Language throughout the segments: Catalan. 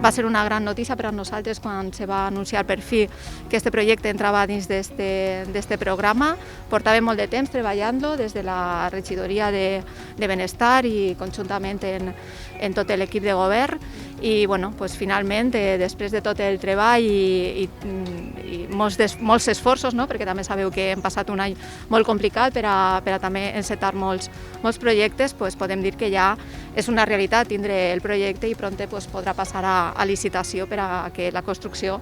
Va ser una gran notícia per a nosaltres quan se va anunciar per fi que aquest projecte entrava dins d'aquest programa. Portàvem molt de temps treballant-lo des de la regidoria de Benestar i conjuntament en tot l'equip de govern. I finalment, després de tot el treball i molts esforços, perquè també sabeu que hem passat un any molt complicat per a també encetar molts projectes, podem dir que ja és una realitat tindre el projecte i pront podrà passar a licitació per a que la construcció,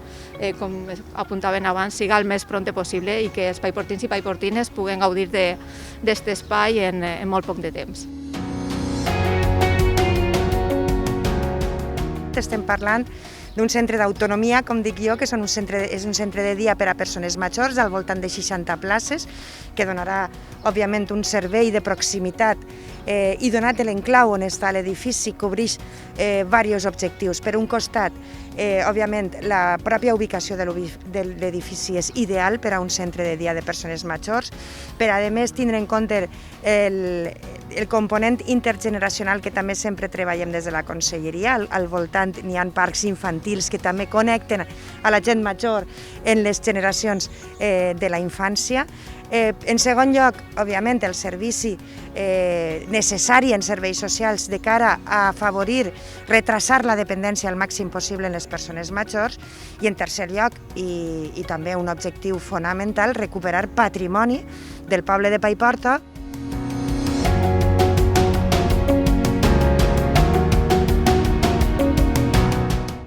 com apuntaven abans, siga el més pront possible i que els paiportins i paiportines puguen gaudir d'aquest espai en molt poc de temps. Estem parlant d'un centre d'autonomia, com dic jo, que és un centre de dia per a persones majors, al voltant de 60 places, que donarà, òbviament, un servei de proximitat i donat l'enclau on està l'edifici, cobreix diversos objectius. Per un costat, òbviament, la pròpia ubicació de l'edifici és ideal per a un centre de dia de persones majors, per a més tindre en compte el component intergeneracional que també sempre treballem des de la conselleria. Al voltant n'hi ha parcs infantils que també connecten a la gent major en les generacions de la infància. En segon lloc, òbviament, el servici necessari en serveis socials de cara a afavorir, retrasar la dependència al màxim possible en les persones majors. I en tercer lloc, i també un objectiu fonamental, recuperar patrimoni del poble de Paiporta.